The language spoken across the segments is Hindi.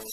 हेलो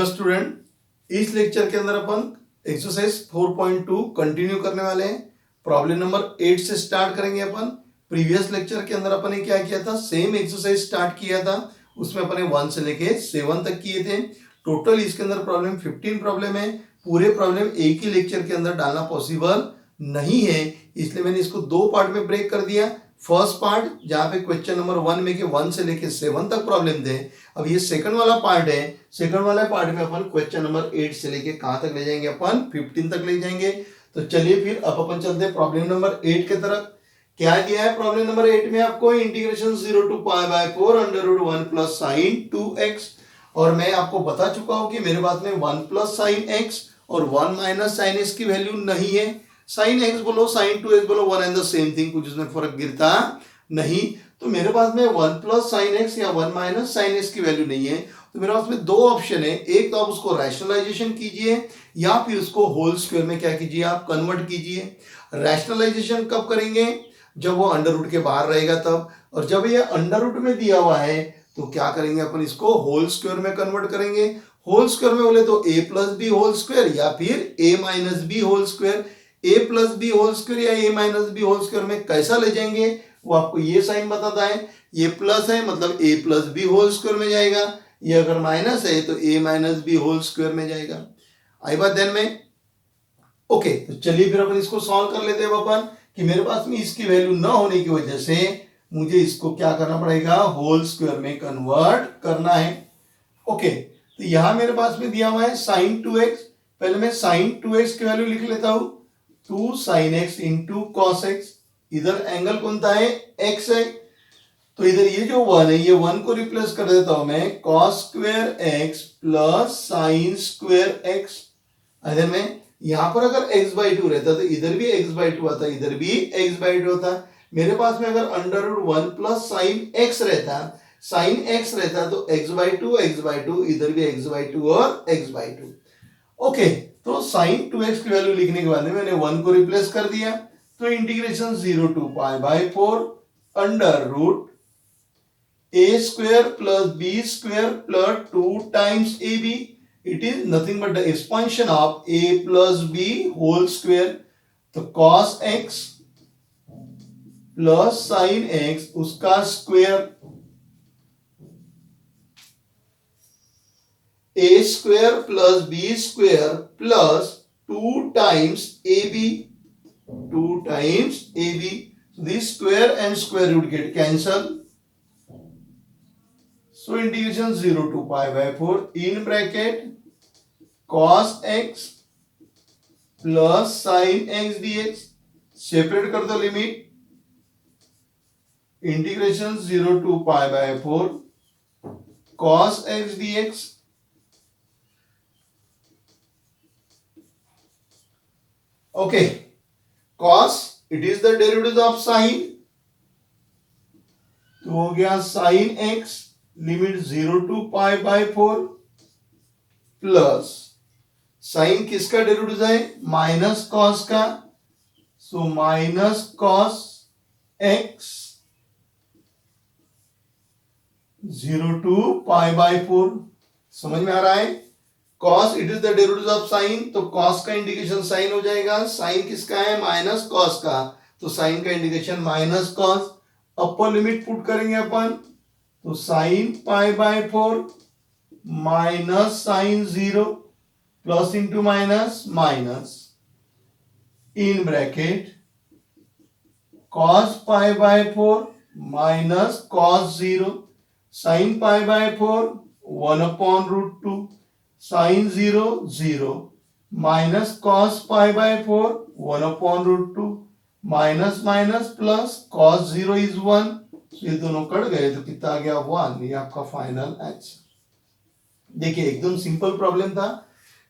स्टूडेंट, इस लेक्चर के अंदर अपन एक्सरसाइज 4.2 कंटिन्यू करने वाले हैं। प्रॉब्लम नंबर 8 से स्टार्ट करेंगे अपन। प्रीवियस लेक्चर के अंदर अपन ने क्या किया था, सेम एक्सरसाइज स्टार्ट किया था, उसमें अपन ने 1 से लेके 7 तक किए थे। टोटल इसके अंदर प्रॉब्लम 15 प्रॉब्लम है। पूरे प्रॉब्लम एक ही लेक्चर के अंदर डालना पॉसिबल नहीं है, इसलिए मैंने इसको 2 पार्ट में ब्रेक कर दिया। फर्स्ट पार्ट जहां पे क्वेश्चन नंबर 1 में के 1 से लेके 7 तक प्रॉब्लम थे, अब ये सेकंड वाला पार्ट है। सेकंड वाला पार्ट में अपन क्वेश्चन नंबर 8 से लेके कहां तक ले जाएंगे, अपन 15 तक ले जाएंगे। तो चलिए फिर अब अपन चलते हैं प्रॉब्लम नंबर 8 की तरफ। क्या दिया है प्रॉब्लम नंबर 8 में आपको, इंटीग्रेशन 0 to π/4 √1 + sin 2x। और मैं आपको बता चुका हूं कि मेरे पास में 1 + sin x और 1 - sin x की वैल्यू नहीं है। sin x बोलो sin 2x बोलो, one and the same thing, कुछ उसमें फर्क गिरता नहीं। तो मेरे पास में 1 + sin x या 1 - sin x की वैल्यू नहीं है। तो मेरे पास में 2 ऑप्शन है, एक तो आप उसको रैशनलाइजेशन कीजिए या फिर उसको होल स्क्वायर में क्या कीजिए, आप कन्वर्ट कीजिए। रैशनलाइजेशन कब करेंगे, जब वो अंडर रूट के बाहर रहेगा तब। और जब ये अंडर रूट में दिया हुआ है तो क्या करेंगे, अपन इसको होल स्क्वायर में कन्वर्ट करेंगे। होल स्क्वायर में बोले तो a + b होल स्क्वायर या फिर a - b whole square. a + b whole square या a - b होल स्क्वायर में कैसा ले जाएंगे, वो आपको ये साइन बताता है। ये प्लस है मतलब a + b होल स्क्वायर में जाएगा, ये अगर माइनस है तो a - b होल स्क्वायर में जाएगा। आई बात ध्यान में? ओके, तो चलिए फिर अपन इसको सॉल्व कर लेते हैं अपन, कि मेरे पास में इसकी वैल्यू ना होने की वजह से मुझे इसको क्या करना पड़ेगा, होल स्क्वायर में कन्वर्ट करना है। ओके, तो यहां मेरे पास में दिया हुआ है sin 2x। पहले मैं sin 2x की वैल्यू लिख लेता हूं, 2 sin x into cos x। इधर एंगल कौन सा है, x है, तो इधर ये जो 1 है, ये 1 को रिप्लेस कर देता हूं मैं, cos square x plus sin square x। अगर मैं यहां पर अगर x/2 रहता तो इधर भी x/2 आता, इधर भी x/2 होता। मेरे पास में अगर √1 + sin x रहता, sin x रहता तो x/2 इधर भी x/2 और x/2। ओके, तो sin 2x की वैल्यू लिखने के बाद में मैंने 1 को रिप्लेस कर दिया, तो integration 0 to π/4 √a² + b² + 2 times ab। It is nothing but the expansion of a + b whole square। तो cos x plus sin x उसका square, a² + b² + 2 times ab, 2 times ab। This square and square root get cancelled, so integration 0 to π/4 in bracket cos x plus sin x dx। Separate कर दो limit, integration 0 to π/4 cos x dx। Okay, cos it is the derivative of sin, तो हो गया sin x limit 0 to π/4 plus sine किसका डेरिवेटिव है, माइनस कॉस का, so minus cos x 0 to π/4। समझ में आ रहा है? cos it is the derivative of sine, तो cos का इंडिकेशन साइन हो जाएगा। साइन किसका है, माइनस कॉस का, तो साइन का indication minus cos. Upper limit put करेंगे अपन, तो sine π/4 minus sine 0 plus into minus minus in bracket cos π/4 minus cos 0 sin π/4 1/√2 sin 0 0 minus cos π/4 1/√2 minus minus plus cos 0 is 1। ये दोनों कट गए तो कितना आ गया, 1। ये आपका फाइनल आंसर। देखिए एकदम सिंपल प्रॉब्लम था,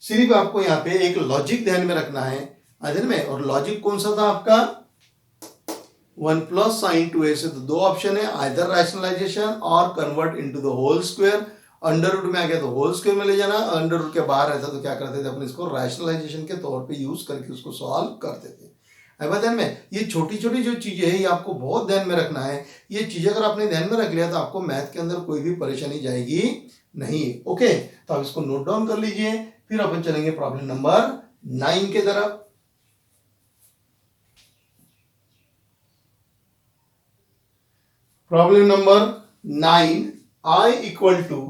सिर्फ आपको यहाँ पे एक लॉजिक ध्यान में रखना है अध्ययन में। और लॉजिक कौन सा था आपका, 1 + sin 2x से तो 2 ऑप्शन है, आइदर रैशनलाइजेशन और convert into the whole square. Under root में आ गया तो होल स्क्वायर में ले जाना, अंडर रूट के बाहर रहता तो क्या करते थे अपन इसको रैशनलाइजेशन के तौर पे यूज करके उसको सॉल्व करते थे। अब ध्यान में ये छोटी छोटी जो चीजें हैं ये आपको बहुत ध्यान में रखना है। ये चीजें अगर आपने ध्यान में रख लिया तो आपको मैथ के अंदर कोई भी परेशानी जाएगी नहीं। ओके, तो आप इसको नोट डाउन कर लीजिए, फिर अपन चलेंगे प्रॉब्लम नंबर 9 के तरफ। Problem number 9, I equal to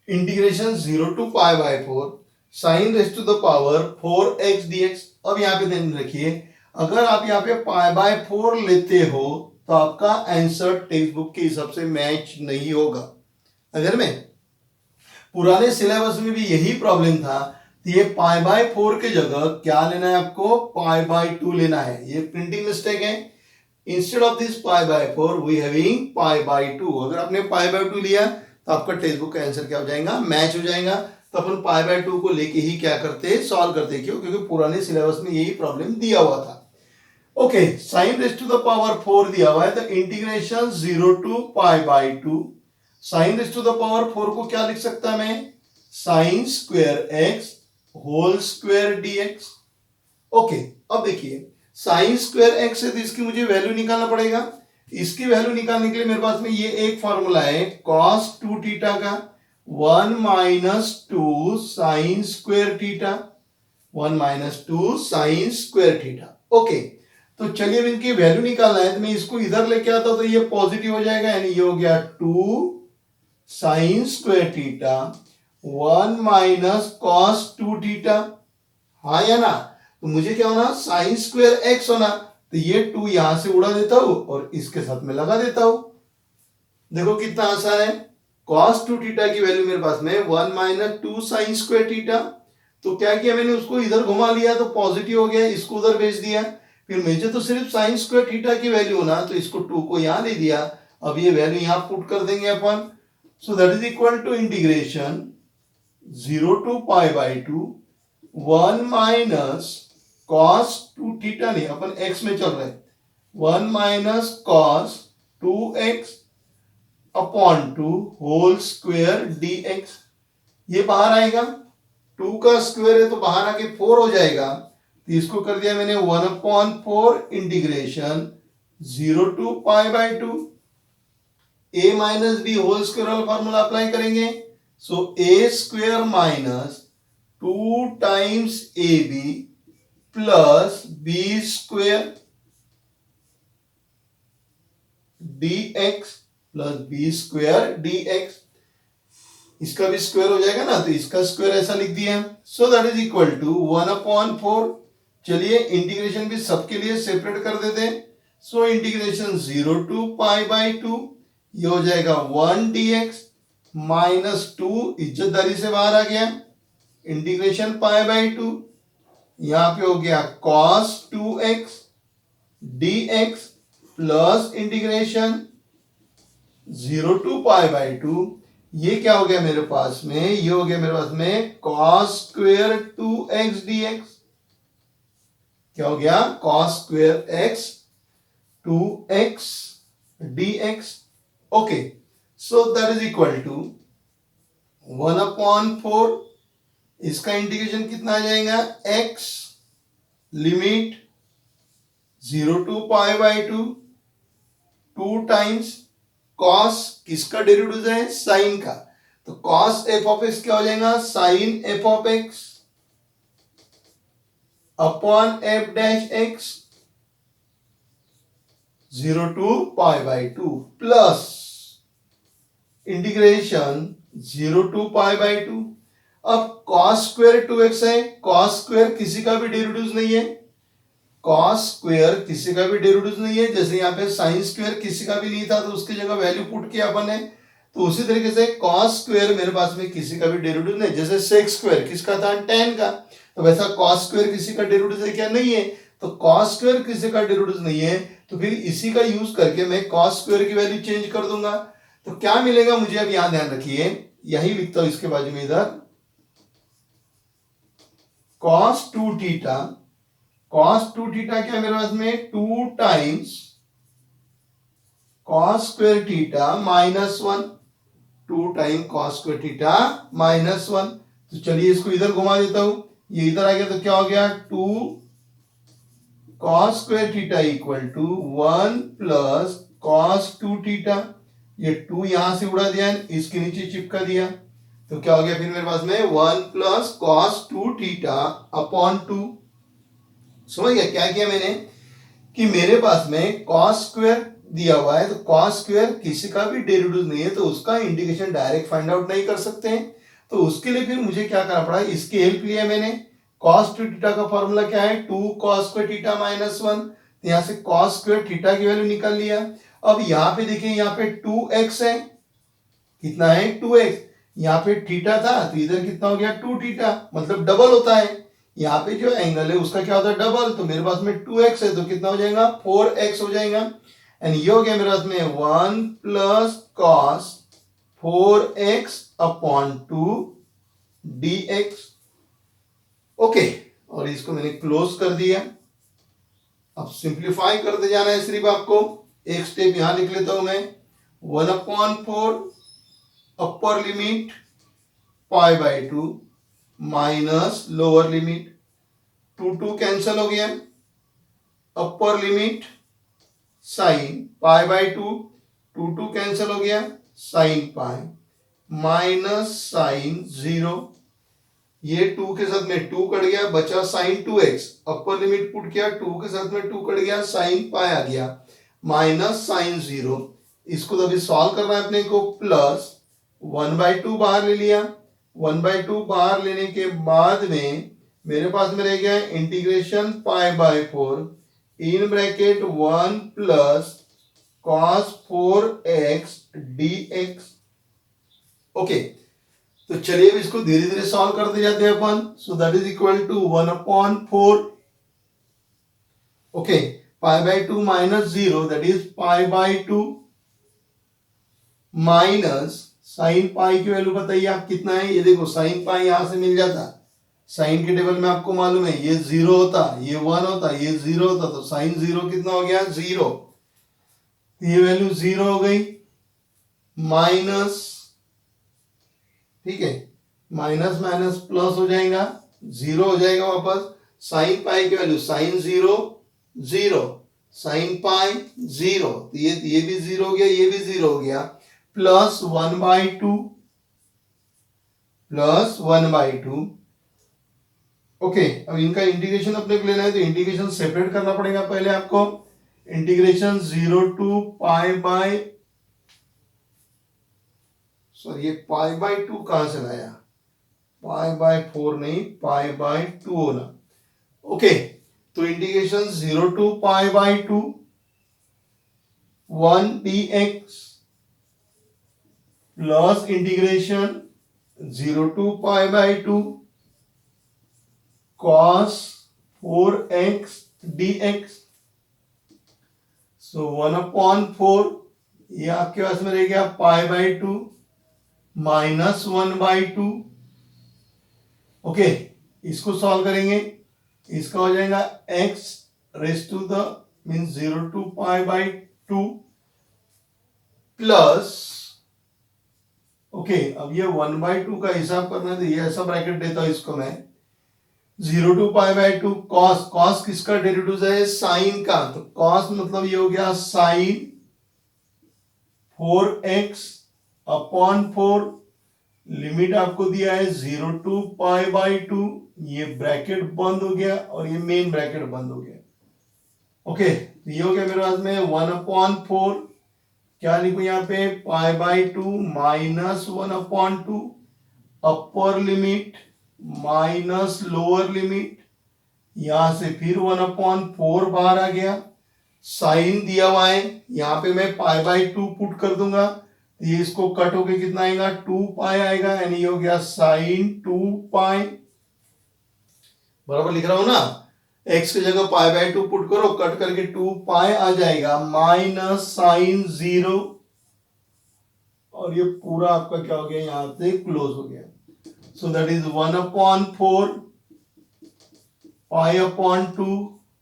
integration 0 to pi by 4 sine raise to the power 4x dx। अब यहाँ पे ध्यान रखिए, अगर आप यहाँ पे पाई बाय 4 लेते हो तो आपका आंसर टेक्स्ट बुक के हिसाब से मैच नहीं होगा। अगर मैं पुराने सिलेबस में भी यही प्रॉब्लम था, तो ये पाई बाय 4 के जगह क्या लेना है आपको, पाई बाय 2 लेना है। ये प्रिंटिंग मिस्टेक है। Instead of this pi by 4 we having pi by 2। अगर आपने पाई बाय 2 लिया तो आपका टेक्स्ट बुक का आंसर क्या हो जाएगा, मैच हो जाएगा। तो अपन पाई बाय 2 को लेके ही क्या करते, सॉल्व करते। क्यों? क्योंकि पुराने सिलेबस में यही प्रॉब्लम दिया हुआ था। Okay, sine raise to the power 4 दिया हुआ है, तो integration 0 to pi by 2 sine raise to the power 4 को क्या लिख सकता मैं, sine square x whole square dx। Okay, अब देखिए साइन स्क्वायर एक्स है तो इसकी मुझे वैल्यू निकालना पड़ेगा। इसकी वैल्यू निकालने के लिए मेरे पास में ये एक फॉर्मूला है cos 2 थीटा का, 1 minus 2 sine square theta, 1 minus 2 sine square theta. Okay, तो चलिए अब इनकी वैल्यू निकालना है, तो मैं इसको इधर लेके आता हूं तो ये पॉजिटिव हो जाएगा, यानी ये हो गया 2 sine square theta 1 minus cos 2 theta. हाँ या ना? तो मुझे क्या होना, साइन स्क्वायर एक्स होना, तो ये 2 यहां से उड़ा देता हूं और इसके साथ में लगा देता हूं। देखो कितना आसान है। cos 2 थीटा की वैल्यू मेरे पास में 1 माइनस 2 साइन स्क्वायर थीटा। तो क्या किया मैंने, उसको इधर घुमा लिया तो पॉजिटिव हो गया, इसको उधर भेज दिया। फिर मुझे तो सिर्फ साइन स्क्वायर थीटा की वैल्यू होना, तो इसको 2 को यहां दे दिया। अब ये वैल्यू यहां पुट कर देंगे अपन। So that is equal to integration 0 to pi by 2 1 minus cos 2 theta, नहीं अपन x में चल रहे, 1 minus cos 2x upon 2 whole square dx। ये बाहर आएगा, 2 का स्क्वायर है तो बाहर आके 4 हो जाएगा। तो इसको कर दिया मैंने 1 upon 4 integration 0 to pi by 2 a minus b whole square वाला फॉर्मूला अप्लाई करेंगे। So a square minus 2 times ab plus b square dx plus b square dx। इसका भी स्क्वायर हो जाएगा ना, तो इसका स्क्वायर ऐसा लिख दिया। So that is equal to 1 upon 4। चलिए इंटीग्रेशन भी सबके लिए सेपरेट कर देते हैं। So integration 0 to pi by 2, ये हो जाएगा 1 dx माइनस 2 इज्जतदारी से बाहर आ गया, इंटीग्रेशन पाई बाय 2, यहां पे हो गया cos 2x dx plus integration 0 to pi by 2, ये क्या हो गया मेरे पास में, ये हो गया मेरे पास में cos स्क्वायर 2x dx। क्या हो गया, cos square x 2x dx। Okay, so that is equal to 1 upon 4, इसका इंटीग्रेशन कितना आ जाएगा, x limit 0 to pi by 2 2 times cos किसका डेरिवेटिव है, साइन का, तो cos f ऑफ x क्या हो जाएगा, sine f of x upon f dash x 0 to pi by 2 plus integration 0 to pi by 2। अब cos स्क्वायर 2x है, cos स्क्वायर किसी का भी डेरिवेटिव नहीं है, cos स्क्वायर किसी का भी डेरिवेटिव नहीं है। जैसे यहाँ पे sin स्क्वायर किसी का भी नहीं था तो उसकी जगह वैल्यू पुट किया अपन ने, तो उसी तरीके से cos स्क्वायर मेरे पास में किसी का भी डेरिवेटिव नहीं। जैसे sec स्क्वायर किसका था, tan का, तो वैसा cos स्क्वायर किसी का डेरिवेटिव है क्या, नहीं है। तो cos स्क्वायर किसी का डेरिवेटिव नहीं है, तो फिर इसी का यूज करके मैं cos स्क्वायर की वैल्यू चेंज कर दूंगा। तो क्या मिलेगा मुझे, अब यहां ध्यान रखिए, यही लिखता हूं इसके बाजू में इधर, cos 2 थीटा, cos 2 थीटा क्या मेरे पास में 2 times cos square theta minus 1 2 time cos square theta minus 1। तो चलिए इसको इधर घुमा देता हूं, ये इधर आ गया तो क्या हो गया 2 cos square theta equal to 1 plus cos 2 theta. ये 2 यहां से उड़ा दिया, इसके नीचे चिपका दिया, तो क्या हो गया फिर मेरे पास में 1 प्लस कॉस 2 थीटा अपॉन 2। समझ गया क्या किया मैंने कि मेरे पास में कॉस स्क्वायर दिया हुआ है, तो कॉस स्क्वायर किसी का भी डेरिवेटिव नहीं है तो उसका इंटीग्रेशन डायरेक्ट फाइंड आउट नहीं कर सकते हैं। तो उसके लिए फिर मुझे क्या करना पड़ा, इसकी हेल्प लिया मैंने। कॉस 2 थीटा का फॉर्मूला क्या है 2 कॉस स्क्वायर थीटा माइनस 1। तो यहां से कॉस स्क्वायर थीटा की वैल्यू निकाल लिया। अब यहाँ पे देखिए यहाँ पे 2x है, कितना है 2x। यहाँ पे थीटा था तो इधर कितना हो गया 2 थीटा, मतलब डबल होता है। यहाँ पे जो एंगल है उसका क्या होता है डबल, तो मेरे पास में 2x है तो कितना हो जाएगा 4x हो जाएगा। एंड ये हो गया मेरे पास में 1 plus cos 4x upon 2 dx। Okay, और इसको मैंने क्लोज कर दिया। अब सिंप्लीफाई करते जाना है सिर्फ आपको। एक स्टेप यहां लिख लेता हूं मैं, 1/4 upper limit pi by 2 minus lower limit 2 cancel हो गया, upper limit sine pi by 2 cancel हो गया, साइन पाई माइनस साइन 0। ये 2 के साथ में 2 कट गया, बचा साइन 2x। अपर लिमिट पुट किया, 2 के साथ में 2 कट गया, साइन पाई आ गया माइनस साइन 0। इसको तो अभी सॉल्व करना है अपने को, प्लस 1/2 बाहर ले लिया। 1/2 बाहर लेने के बाद में मेरे पास में रह गया integration pi by 4 in bracket 1 plus cos 4x dx। Okay, तो चलिए अब इसको धीरे धीरे सॉल्व करते जाते हैं अपन। So that is equal to 1/4। Okay, pi by 2 minus 0 that is pi by 2 minus sine pi की वैल्यू बताइए आप कितना है। ये देखो साइन पाई यहां से मिल जाता, साइन के टेबल में आपको मालूम है ये 0 होता, ये 1 होता, ये 0 होता, तो साइन 0 कितना हो गया 0। ये वैल्यू 0 हो गई, माइनस, ठीक है, माइनस माइनस प्लस हो जाएगा, 0 हो जाएगा वापस। साइन पाई की वैल्यू साइन 0 0, साइन पाई 0, तो ये भी 0 हो गया, ये भी 0 हो गया, प्लस 1/2 प्लस 1/2। ओके, अब इनका इंटीग्रेशन अपने को लेना है तो इंटीग्रेशन सेपरेट करना पड़ेगा पहले आपको। Integration 0 to pi by, sorry ये पाई बाय 2 कहां से लाया, पाई बाय 4 नहीं, पाई बाय 2 होना। ओके, तो integration 0 to pi by 2 1 dx plus integration 0 to pi by 2 cos 4x dx। So 1/4 ये आपके पास में रह गया पाई बाय 2 माइनस 1/2। ओके, इसको सॉल्व करेंगे, इसका हो जाएगा x raise to the means 0 to pi by 2 plus, okay अब ये 1/2 का हिसाब करना है तो ये ऐसा ब्रैकेट देता हूं इसको मैं, 0 to pi by 2 cos, cos किसका डेरिवेटिव है साइन का, तो कॉस मतलब ये हो गया साइन 4x अपॉन 4। लिमिट आपको दिया है 0 टू पाई बाय 2, ये ब्रैकेट बंद हो गया और ये मेन ब्रैकेट बंद हो गया। ओके, ये हो गया मेरे पास में 1/4, क्या लिखू यहाँ पे पाई by 2 minus 1/2, upper limit minus lower limit, यहां से फिर 1/4 बाहर आ गया, साइन दिया हुआ है यहां पे मैं पाई बाय 2 पुट कर दूंगा, ये इसको कट होके कितना आएगा 2 पाई आएगा, यानी ये हो गया साइन 2 पाई। बराबर लिख रहा हूं ना, x की जगह पाई बाय 2 पुट करो, कट करके 2 पाई आ जाएगा माइनस साइन 0, और ये पूरा आपका क्या हो गया यहां से क्लोज हो गया। So that is 1/4 pi upon 2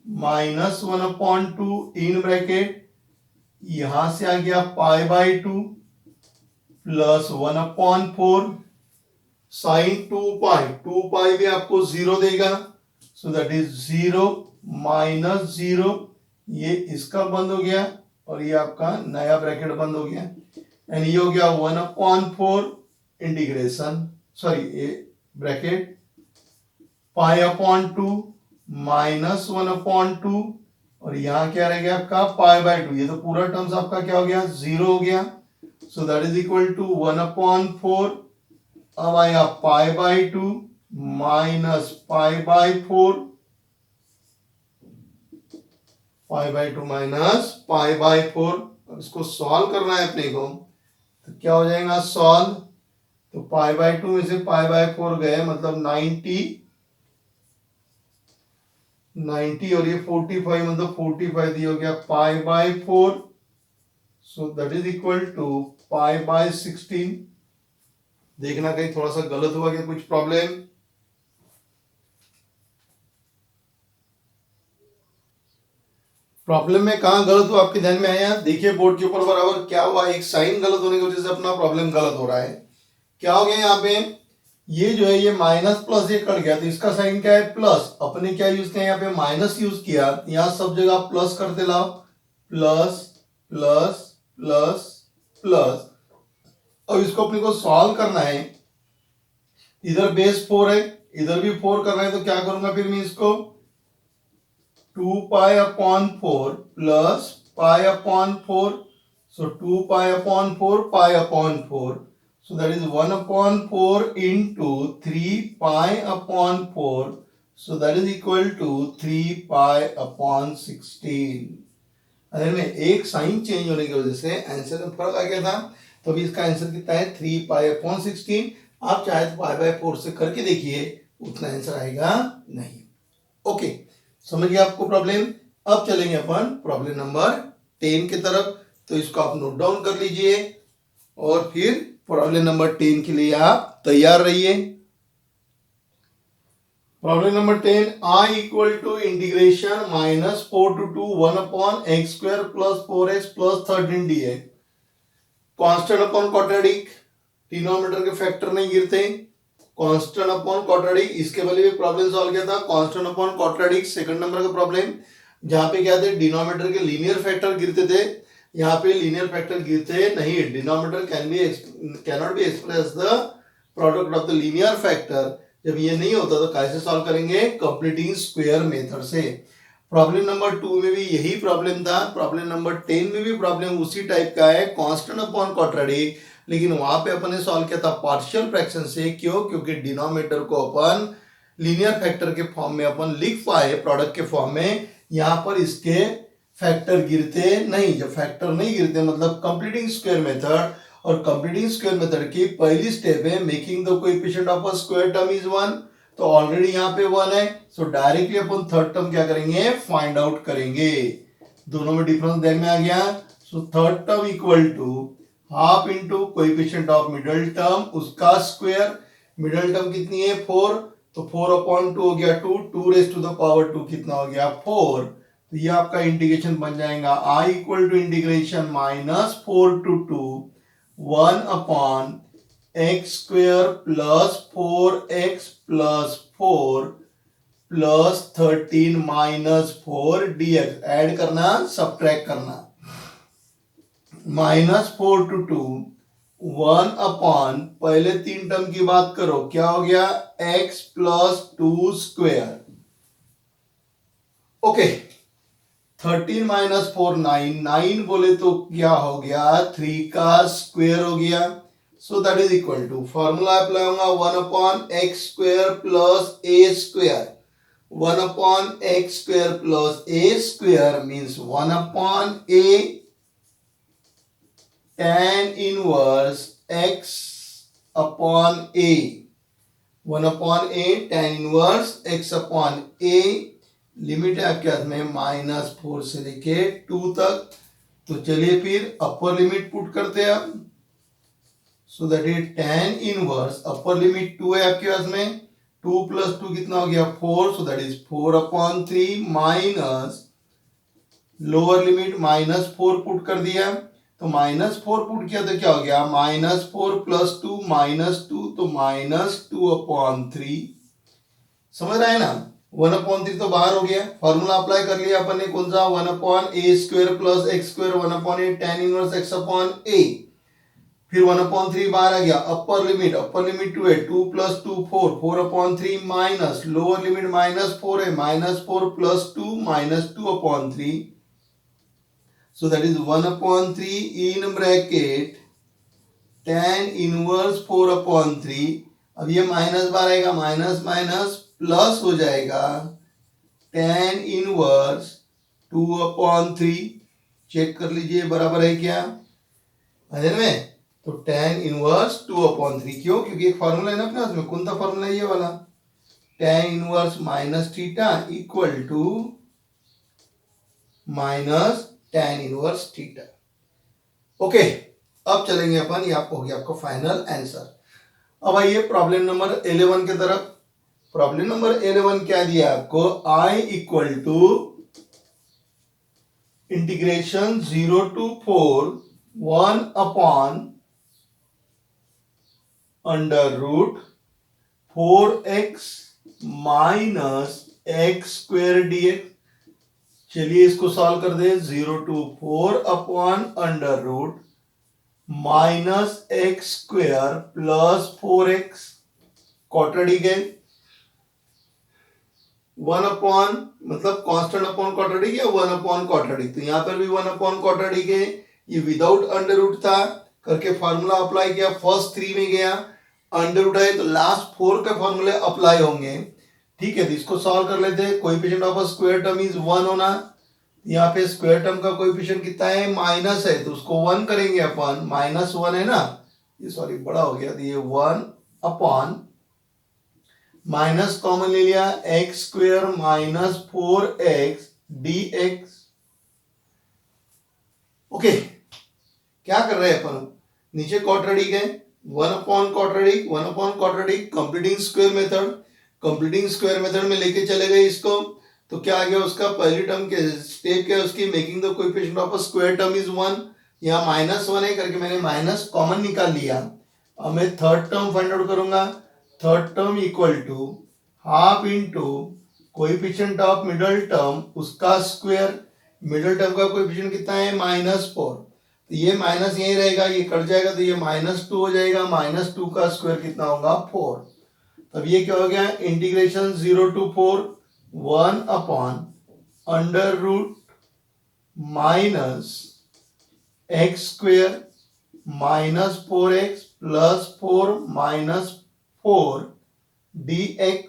minus 1/2 in bracket, यहां से आ गया पाई बाय 2 प्लस 1/4 साइन 2 पाई भी आपको 0 देगा, सो दैट इज 0 माइनस 0, ये इसका बंद हो गया और ये आपका नया ब्रैकेट बंद हो गया, एंड ये हो गया 1/4 इंटीग्रेशन, सॉरी ये ब्रैकेट π/2 माइनस 1/2, और यहां क्या रह गया आपका π/2, ये तो पूरा टर्म्स आपका क्या हो गया 0 हो गया, so that is equal to 1/4, अब आएगा π/2 माइनस π/4, π/2 माइनस π/4, अब इसको सॉल्व करना है अपने को, तो क्या हो जाएगा सॉल्व, तो π/2 में से π/4 गए, मतलब 90 और ये 45, मतलब 45 दिया, हो गया π/4, so that is equal to π/16। देखना कहीं थोड़ा सा गलत हुआ क्या, कुछ प्रॉब्लम? प्रॉब्लम में कहां गलत हुआ आपके ध्यान में आया? देखिए बोर्ड के ऊपर बराबर क्या हुआ, एक साइन गलत होने की वजह से अपना प्रॉब्लम गलत हो रहा है। क्या हो गया यहाँ पे, ये जो है ये माइनस प्लस ये कट गया, तो इसका साइन क्या है प्लस, अपने क्या यूज किया यहाँ पे माइनस यूज किया, यहाँ सब जगह प्लस करते लाओ, प्लस प्लस प्लस प्लस, अब इसको अपने को सॉल्व करना है, इधर बेस 4 है, इधर भी 4 करना है, तो क्या करूंगा फिर मैं इसको 2π/4 plus π/4, so 2π/4 π/4, so that is 1/4 into 3π/4, so that is equal to 3π/16। अगर में एक साइन चेंज होने की वजह से आंसर में फर्क आ गया था, तो अभी इसका आंसर कितना है 3π/16। आप चाहे तो π/4 से करके देखिए, उतना आंसर आएगा नहीं। ओके, समझ गया आपको प्रॉब्लम? अब चलेंगे अपन प्रॉब्लम नंबर 10 की तरफ, तो इसको आप नोट डाउन कर लीजिए और फिर प्रॉब्लम नंबर 10 के लिए आप तैयार रहिए। Problem number 10, I equal to integration -4 to 2 1/x² plus 4x plus 13 dx, constant upon quadratic, denominator के फैक्टर नहीं गिरते, कांस्टेंट अपॉन क्वाड्रेटिक, इसके पहले भी प्रॉब्लम सॉल्व किया था constant upon quadratic, second number का प्रॉब्लम, जहां पे क्या थे डिनोमिनेटर के लीनियर फैक्टर गिरते थे, यहाँ पे लीनियर फैक्टर गिरते नहीं, denominator cannot be express the product of the linear factor, जब ये नहीं होता तो कैसे सॉल्व करेंगे, कंप्लीटिंग स्क्वायर मेथड से। प्रॉब्लम नंबर 2 में भी यही प्रॉब्लम था, प्रॉब्लम नंबर 10 में भी प्रॉब्लम उसी टाइप का है, कांस्टेंट अपॉन क्वाड्रेटिक, लेकिन वहां पे अपन ने सॉल्व किया था पार्शियल फ्रैक्शन से, क्यों, क्योंकि डिनोमिनेटर को अपन लीनियर फैक्टर के फॉर्म में अपन लिख पाए प्रोडक्ट के फॉर्म में, यहाँ पर इसके फैक्टर गिरते नहीं, जब फैक्टर नहीं गिरते मतलब कंप्लीटिंग स्क्वायर मेथड, और कंप्लीटिंग स्क्वायर मेथड की पहली स्टेप है making the coefficient of a square term is 1, तो ऑलरेडी यहाँ पे 1 है, सो डायरेक्टली अपन थर्ड टर्म क्या करेंगे, फाइंड आउट करेंगे, दोनों में डिफरेंस ध्यान में आ गया, so third term equal to half into coefficient of middle term उसका स्क्वायर, मिडिल टर्म कितनी है 4, तो 4/2 हो गया 2, 2 कितना हो गया 4, तो ये आपका इंटीग्रेशन बन जाएगा I equal to integration -4 to 2 1/x² plus 4x plus 4 plus 13 -4 dx, add करना सब्ट्रैक्ट करना, -4 to 2 1/, पहले 3 टर्म की बात करो, क्या हो गया x प्लस 2 स्क्वायर, ओके, 13 - 4 9, 9 बोले तो क्या हो गया 3 का स्क्वायर हो गया, so that is equal to formula apply होगा 1/x² plus a², 1/x² plus a² means 1/a tan inverse x/a, 1/a tan inverse x/a, limit है आपके हाथ में -4 से लेके 2 तक, तो चलिए फिर अपर लिमिट पुट करते हैं आप, सो that is tan inverse, upper limit 2 है आपके पास में, 2 + 2 कितना हो गया 4, सो that is 4/3 minus lower limit -4 put कर दिया, तो -4 पुट किया तो क्या हो गया, -4 + 2 -2, तो -2/3। समझ रहा है ना, 1/3 तो बाहर हो गया, फॉर्मूला अप्लाई कर लिया अपन ने, कौन सा, 1/a² + x², 1/a tan inverse x/a। फिर 1/3 बाहर आ गया, अपर लिमिट 2 है, 2 + 2 4, 4/3 माइनस लोअर लिमिट -4 है, -4 + 2 -2/3। So that is 1/3 in bracket tan inverse 4/3। अब ये माइनस बाहर आएगा, माइनस माइनस प्लस हो जाएगा tan इनवर्स 2/3। चेक कर लीजिए बराबर है क्या, अजय में। तो tan इनवर्स 2/3, क्यों, क्योंकि एक फॉर्मूला है ना अपने उसमें, कौन सा फॉर्मूला है, ये वाला, tan inverse -θ equal to minus tan inverse theta. Okay, अब चलेंगे अपन, ये आपको हो गया आपको फाइनल आंसर। अब आइए प्रॉब्लम नंबर 11 के तरफ। प्रॉब्लम नंबर 11 क्या दिया आपको, I equal to integration 0 to 4 1/√4x minus x² dx। चलिए इसको सॉल्व कर दे, 0 to 4/√- x² + 4x क्वाड्रेटिक है, 1 मतलब कांस्टेंट अपॉन क्वाड्रेटिक या 1 क्वाड्रेटिक, तो यहां पर भी 1 क्वाड्रेटिक है। ये विदाउट अंडर था, करके फार्मूला अप्लाई किया, फर्स्ट 3 में गया, अंडर है तो लास्ट 4 के फार्मूले अप्लाई होंगे। ठीक है, तो इसको सॉल्व कर लेते हैं। Coefficient of a square term is 1 होना, यहाँ पे स्क्वायर टर्म का कोएफिशिएंट कितना है, माइनस है, तो उसको 1 करेंगे अपन, -1 है ना, ये सॉरी बड़ा हो गया, तो ये 1 माइनस कॉमन ले लिया, x² minus 4x dx। Okay, क्या कर रहे हैं अपन, नीचे क्वाड्रेटिक है, 1/क्वाड्रेटिक completing square method, completing square method में लेके चले गए इसको, तो क्या आ गया उसका पहली टर्म के स्टेप क्या है उसकी, making the coefficient of a square term is 1। यहाँ -1 है करके मैंने माइनस कॉमन निकाल लिया। अब मैं थर्ड टर्म फाइंड आउट करूंगा, third term equal to half into coefficient of middle term उसका स्क्वायर, मिडल टर्म का कोएफिशिएंट कितना है, -4, तो ये माइनस यही रहेगा, ये कट जाएगा तो ये -2 हो जाएगा, -2 का स्क्वायर कितना होगा, 4। तब ये क्या हो गया, integration 0 to 4 1/√- x² minus 4x + 4 - 4 dx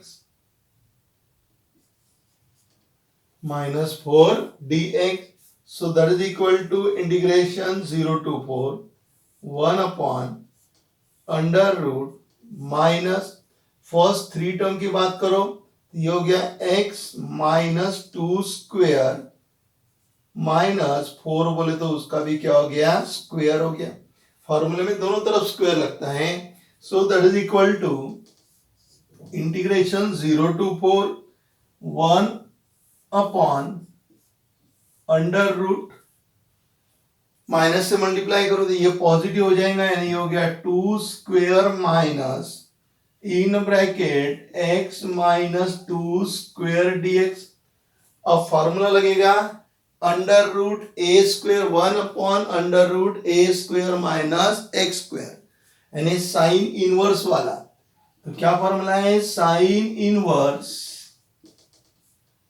-4 dx। So that is equal to integration 0 to 4 1/√- first 3 term की बात करो, ये हो गया x -2² -4 बोले तो उसका भी क्या हो गया, स्क्वायर हो गया। फॉर्मूले में दोनों तरफ स्क्वायर लगता है। So that is equal to integration 0 to 4 1/√- minus से मल्टीप्लाई करो तो ये पॉजिटिव हो जाएगा, यानी ये हो गया 2² minus in bracket x -2² dx। अब फॉर्मूला लगेगा √a² 1/√a² माइनस x², यानी साइन इनवर्स वाला। तो क्या फॉर्मूला है, साइन इनवर्स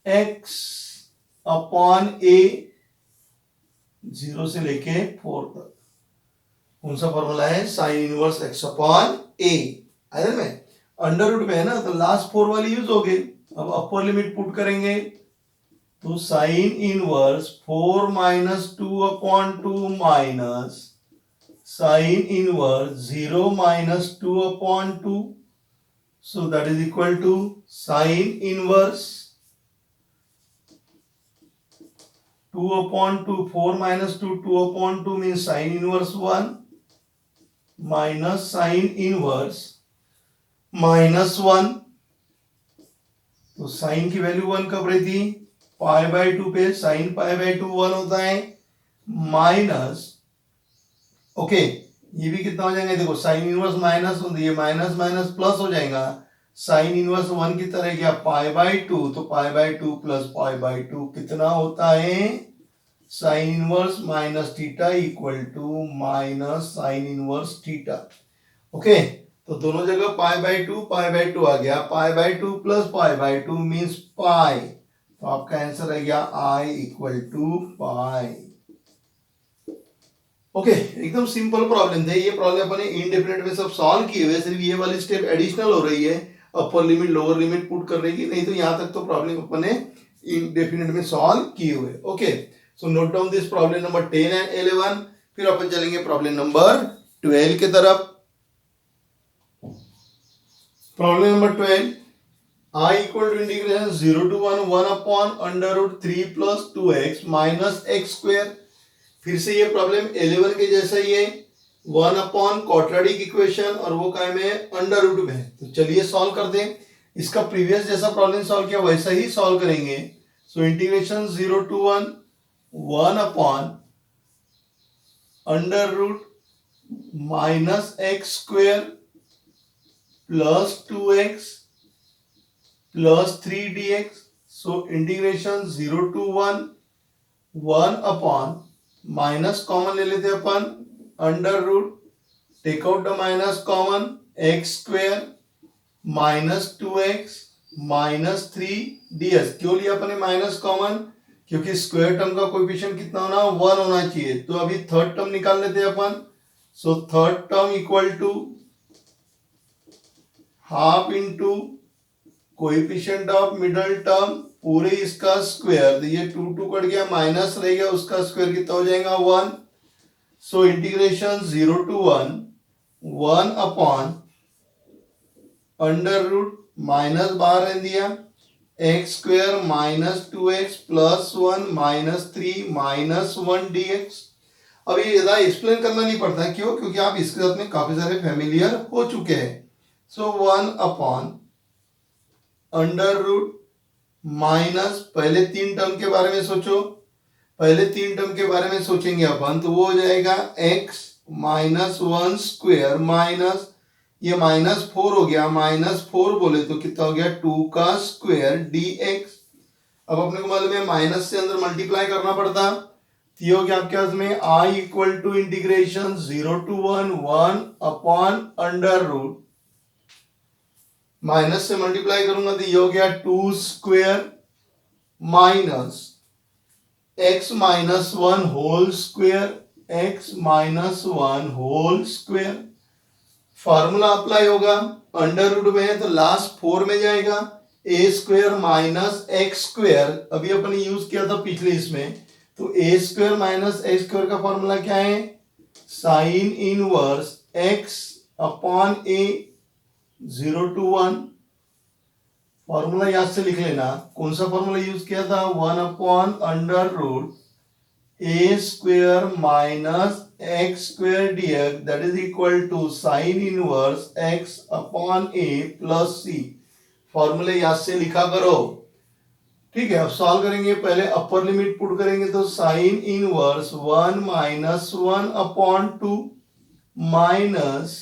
x/a 0 से लेके 4 तक, कौन सा फॉर्मूला है, साइन इनवर्स x/a। अरे में अंडर में है ना, तो लास्ट 4 वाली यूज हो गई। अब अपर लिमिट पुट करेंगे तो sine inverse 4 - 2/2 minus sine inverse 0 - 2/2। So that is equal to sine inverse 2/2, 4 - 2, 2/2 means sin inverse 1 minus sin inverse -1। तो साइन की वैल्यू 1 कब रहती, π/2 पे, साइन π/2 1 होता है, माइनस ओके, ये भी कितना हो जाएगा, देखो साइन इनवर्स माइनस, ये माइनस माइनस प्लस हो जाएगा, साइन इनवर्स 1 की तरह गया पाई बाई 2, तो pi by 2 plus pi by 2 कितना होता है, sine inverse minus theta equal to minus sine inverse theta. Okay, तो दोनों जगह पाई बाई टू आ गया, pi by 2 plus pi by 2 means pi, तो आपका आंसर रह गया I equal to pi. Okay, एकदम सिंपल प्रॉब्लम थे ये। प्रॉब्लम अपने इनडेफिनेट में सब सॉल्व किए हुए, सिर्फ ये वाली स्टेप एडिशनल हो रही है, अपर लिमिट लोअर लिमिट पुट करने की, नहीं तो यहां तक तो प्रॉब्लम अपने इनडेफिनेट में सॉल्व किए हुए। Okay, so note down this problem number 10 and 11। फिर अपन चलेंगे प्रॉब्लम नंबर 12 के तरफ। Problem number 12, I equal to integration 0 to 1 upon under root 3 plus 2x minus x square. फिर से ये प्रॉब्लम 11 के जैसा ही है, 1 अपॉन क्वाड्रेटिक इक्वेशन और वो काय में अंडर रूट में है। तो चलिए सॉल्व कर दें। इसका प्रीवियस जैसा प्रॉब्लम सॉल्व किया वैसा ही सॉल्व करेंगे। So integration 0 to 1 upon under root minus x square plus 2x plus 3dx। So integration 0 to 1 upon minus common ले लेते अपन, under root take out the minus common, x square minus 2x minus 3ds। क्यों लिया अपने माइनस कॉमन, क्योंकि स्क्वायर टर्म का कोएफिशिएंट कितना होना, 1 होना चाहिए। तो अभी थर्ड टर्म निकाल लेते हैं अपन। So third term equal to half into coefficient of middle term पूरे इसका स्क्वायर, तो ये 2 2 कट गया, माइनस रह गया, उसका स्क्वायर कितना हो जाएगा 1। So integration 0 to 1 upon under root minus बाहर रह दिया, x square minus 2x plus 1 minus 3 minus 1 dx। अब ये ज्यादा एक्सप्लेन करना नहीं पड़ता, क्यों, क्योंकि आप इसके साथ में काफी सारे फेमिलियर हो चुके हैं। सो 1 अपॉन अंडर रूट माइनस, पहले 3 टर्म के बारे में सोचो, पहले 3 टर्म के बारे में सोचेंगे अपन, तो वो हो जाएगा x माइनस 1 स्क्वायर माइनस, ये माइनस 4 हो गया, माइनस 4 बोले तो कितना हो गया 2 का स्क्वायर dx। अब अपने को मालूम है माइनस से अंदर मल्टीप्लाई करना पड़ता, तो ये हो गया आपके पास में i equal to integration 0 to 1 upon under root, minus से मल्टीप्लाई करूंगा तो ये हो गया 2 square minus x minus 1 whole square, x minus 1 whole square. Formula apply होगा, अंडर रूट में है तो लास्ट 4 में जाएगा, a square minus x square, अभी अपन यूज किया था पिछले इसमें, तो a square minus x square का फॉर्मूला क्या है, sine inverse x upon a 0 to 1। Formula याद से लिख लेना, कौन सा फॉर्मूला यूज किया था, 1 upon under root a square minus x square dx that is equal to sine inverse x upon a plus c। फॉर्मूले याद से लिखा करो, ठीक है। अब सॉल्व करेंगे, पहले अपर लिमिट पुट करेंगे, तो sine inverse 1 minus 1 upon 2 minus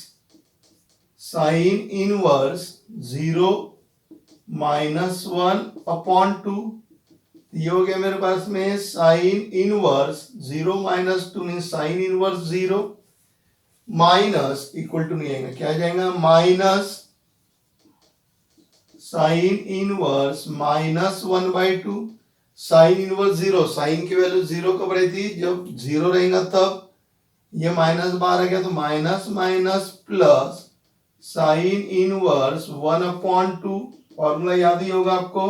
sine inverse 0 minus 1 upon 2, ये हो गया मेरे पास में sine inverse 0 minus 2 mean sine inverse 0 minus equal to नहीं आएगा, क्या आ जाएगा minus sine inverse minus 1/2, sine inverse 0, sine की वैल्यू 0 कब रहती, जब 0 रहेगा तब, ये माइनस बाहर आ गया तो minus minus plus sine inverse 1/2, formula याद ही होगा आपको।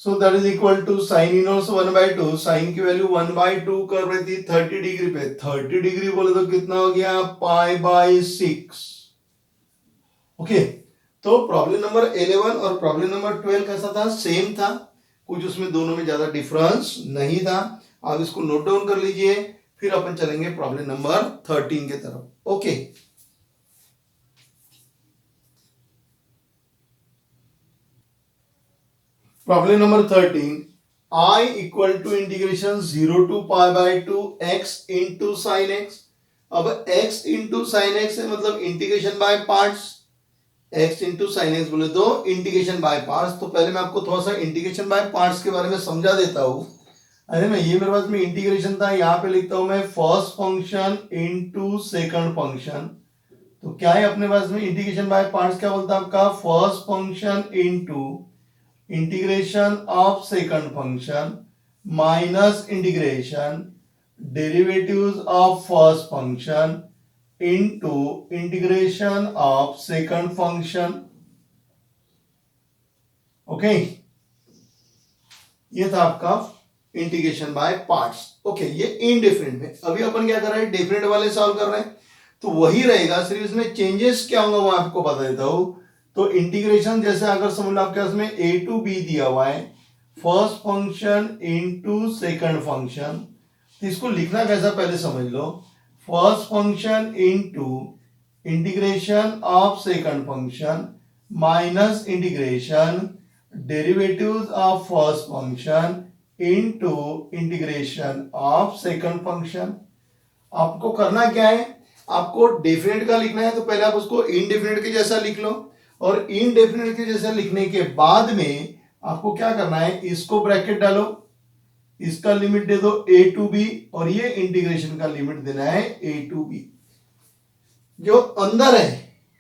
So that is equal to sine inverse 1/2, sine की वैल्यू 1/2 कर रहती 30 डिग्री पे, 30 डिग्री बोले तो कितना हो गया π/6। ओके, तो प्रॉब्लम नंबर 11 और प्रॉब्लम नंबर 12 कैसा था, सेम था, कुछ उसमें दोनों में ज्यादा डिफरेंस नहीं था। आप इसको नोट डाउन कर लीजिए, फिर अपन चलेंगे प्रॉब्लम नंबर 13 के तरफ। Okay, problem number 13, I equal to integration 0 to π/2 x into sine x. अब x इंटू साइन एक्स है मतलब integration by parts. x into sine x बोले तो इंटीग्रेशन बाय पार्ट्स। तो पहले मैं आपको थोड़ा सा इंटीग्रेशन बाय पार्ट्स के बारे में समझा देता हूं। अरे मैं ये मेरे पास में इंटीग्रेशन था, यहाँ पे लिखता हूं मैं first function into second function. तो क्या है अपने पास में इंटीग्रेशन बाय पार्ट्स, क्या बोलता है आपका first function into integration of second function minus integration derivatives of first function into integration of second function. Okay, ये था आपका इंटीग्रेशन बाय पार्ट्स। ओके, ये इनडिफरेंट में। अभी अपन क्या कर रहे हैं, डिफरेंट वाले सॉल्व कर रहे हैं, तो वही रहेगा, सिर्फ इसमें चेंजेस क्या होगा वो आपको बता देता हूं। तो इंटीग्रेशन जैसे अगर समझ लो आपके पास में a to b दिया हुआ है, first function into second function, तो इसको लिखना कैसा पहले समझ लो। First function into integration of second function minus integration derivatives of first function into integration of second function. आपको करना क्या है, आपको डेफिनेट का लिखना है तो पहले आप उसको इनडेफिनेट के जैसा लिख लो, और इनडेफिनेट के जैसा लिखने के बाद में आपको क्या करना है, इसको ब्रैकेट डालो, इसका लिमिट दे दो a to b, और ये इंटीग्रेशन का लिमिट देना है a to b। जो अंदर है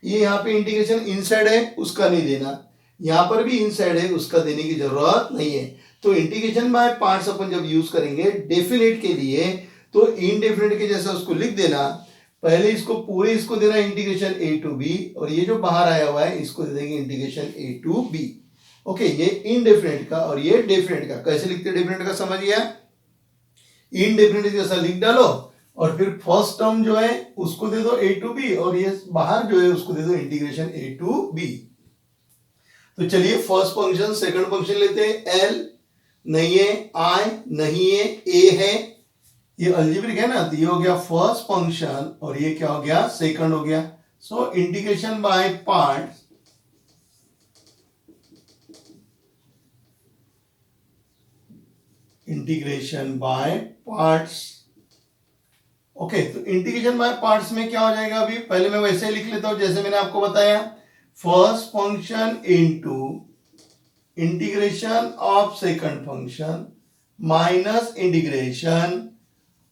ये यहाँ पे इंटीग्रेशन इनसाइड है उसका नहीं देना, यहां पर भी इनसाइड है उसका देने की जरूरत नहीं है। तो इंटीग्रेशन बाय पार्ट्स अपन जब यूज करेंगे डेफिनेट के लिए तो इनडेफिनेट के जैसा उसको लिख देना। पहले इसको पूरे इसको देना इंटीग्रेशन a to b, और ये जो बाहर आया हुआ है इसको दे देंगे integration a to b। Okay, ये इनडेफिनेट का और ये डेफिनेट का। कैसे लिखते हैं डेफिनेट का समझ गया, इनडेफिनेट जैसा लिख डालो, और फिर फर्स्ट टर्म जो है उसको दे दो a to b, और ये बाहर जो है उसको दे दो इंटीग्रेशन a to b। तो चलिए फर्स्ट फंक्शन सेकंड फंक्शन लेते हैं। l नहीं है, i नहीं है, a है, ये अल्जेब्रिक है ना, तो ये हो गया फर्स्ट फंक्शन और ये क्या हो गया, सेकंड हो गया। So integration by part, integration by parts. Okay, तो इंटीग्रेशन बाय पार्ट्स में क्या हो जाएगा, अभी पहले मैं वैसे ही लिख लेता हूं जैसे मैंने आपको बताया। First function into integration of second function minus integration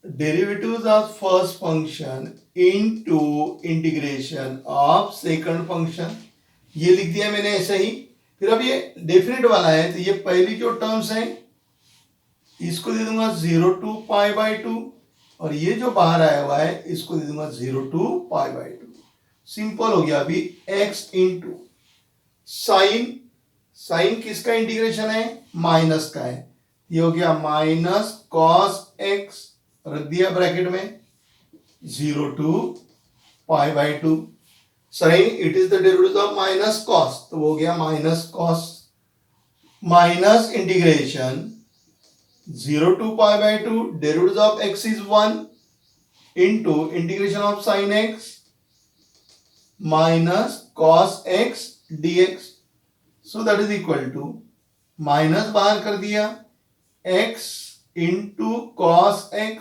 derivatives of first function into integration of second function, ये लिख दिया मैंने ऐसे ही। फिर अब ये डेफिनेट वाला है तो ये पहली जो टर्म्स है इसको दे दूंगा 0 to π/2, और ये जो बाहर आया हुआ है इसको दे दूंगा 0 to π/2। सिंपल हो गया। अभी x इंटू साइन, साइन किसका इंटीग्रेशन है, माइनस का है, ये हो गया माइनस कॉस x, रख दिया ब्रैकेट में 0 to π/2। Sine it is the derivative of minus cos, तो वो हो गया minus cos, minus integration 0 to π/2 derivative of x is 1 into integration of sine x minus cos x dx। So that is equal to, minus बाहर कर दिया, x into cos x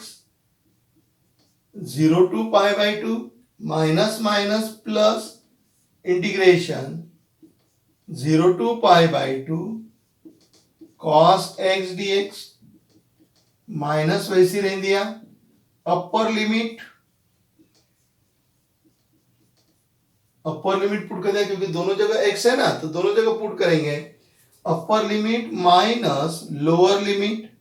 0 to π/2 minus minus plus integration 0 to π/2 cos x dx, minus वैसे रह दिया। अपर लिमिट पुट कर दिया क्योंकि दोनों जगह x है ना, तो दोनों जगह पुट करेंगे। Upper limit minus lower limit,